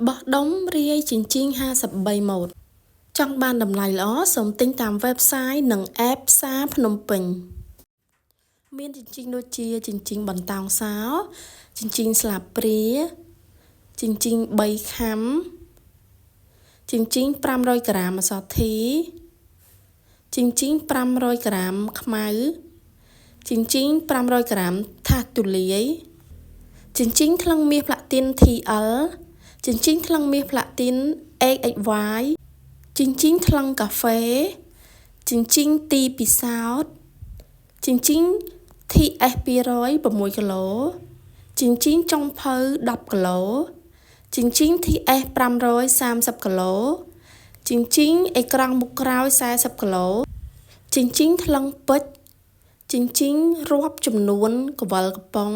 បោះដុំរាយចិញ្ចៀង53ម៉ូតចង់បានតម្លៃល្អសូមទិញតាម website និង app ផ្សារភ្នំពេញមានចិញ្ចៀងដូចជាចិញ្ចៀងបន្តោងសោចិញ្ចៀងស្លាបព្រាចិញ្ចៀង3ខាំចិញ្ចៀង500ក្រាមម្សៅធីចិញ្ចៀង500ក្រាមខ្មៅចិញ្ចៀង500ក្រាមថាសទូលាយចិញ្ចៀងថ្លឹងមាសផ្លាទីន TL ចិញ្ចៀងថ្លឹងមាសផ្លាទីន XXY ចិញ្ចៀងថ្លឹងកាហ្វេចិញ្ចៀងទីពិសោធន៍ចិញ្ចៀង TS 200 6គីឡូចិញ្ចៀងចុងភៅ10គីឡូចិញ្ចៀង TS 500 30គីឡូចិញ្ចៀងអេក្រង់មុខក្រោយ40គីឡូចិញ្ចៀងថ្លឹងពេជ្រចិញ្ចៀងរាប់ចំនួនកវលកំប៉ុង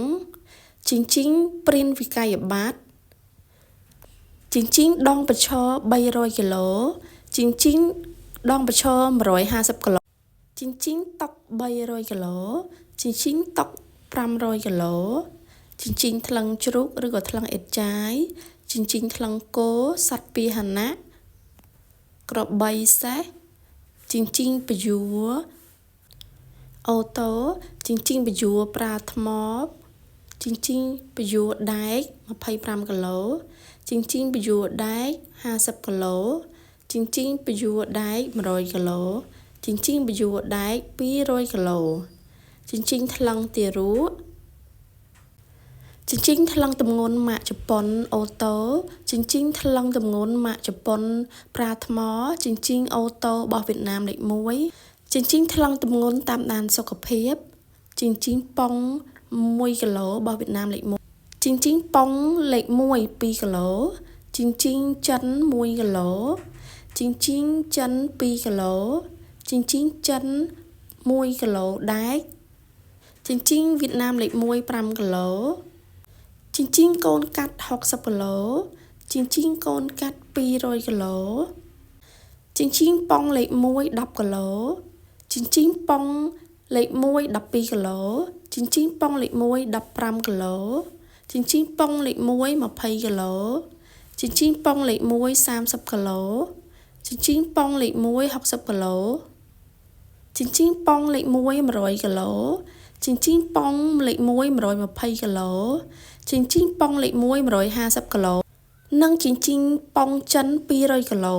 ចិញ្ចៀងព្រានវិក័យប័ត្រចិញ្ចៀងដងប្រឈ300គីឡូចិញ្ចៀងដងប្រឈ150គីឡូចិញ្ចៀងតុក300គីឡូចិញ្ចៀងតុក500គីឡូចិញ្ចៀងថ្លឹងជ្រូកឬក៏ថ្លឹងអេតចាយចិញ្ចៀងថ្លឹងគោសត្វពាហនៈក្របីសេះចិញ្ចៀងពយួរអូតូចិញ្ចៀងពយួរប្រើថ្មចិញ្ចៀងពយួរដែក25គីឡូចិញ្ចៀងពយួរដែក50គីឡូចិញ្ចៀងពយួរដែក100គីឡូចិញ្ចៀងពយួរដែក200គីឡូចិញ្ចៀងថ្លឹងទារកចិញ្ចៀងថ្លឹងទម្ងន់ម៉ាកជប៉ុនអូតូចិញ្ចៀងថ្លឹងទម្ងន់ម៉ាកជប៉ុនប្រើថ្មចិញ្ចៀងអូតូរបស់វៀតណាមលេខ1ចិញ្ចៀងថ្លឹងទម្ងន់តាមដានសុខភាពចិញ្ចៀងប៉ុង1គីឡូរបស់វៀតណាមលេខ1ចិញ្ចៀងប៉ុងលេខ1 2គីឡូចិញ្ចៀងចិន1គីឡូចិញ្ចៀងចិន2គីឡូចិញ្ចៀងចិន1គីឡូដែកចិញ្ចៀងវៀតណាមលេខ1 5គីឡូចិញ្ចៀងកូនកាត់60គីឡូចិញ្ចៀងកូនកាត់200គីឡូចិញ្ចៀងប៉ុងលេខ1 10គីឡូចិញ្ចៀងប៉ុងលេខ1 12គីឡូចិញ្ចៀងប៉ុងលេខ1 15គីឡូចិញ្ចៀងប៉ុងលេខ1 20គីឡូចិញ្ចៀងប៉ុងលេខ1 30គីឡូចិញ្ចៀងប៉ុងលេខ1 60គីឡូចិញ្ចៀងប៉ុងលេខ1 100គីឡូចិញ្ចៀងប៉ុងលេខ1 120គីឡូចិញ្ចៀងប៉ុងលេខ1 150គីឡូនិងចិញ្ចៀងប៉ុងចិន200គីឡូ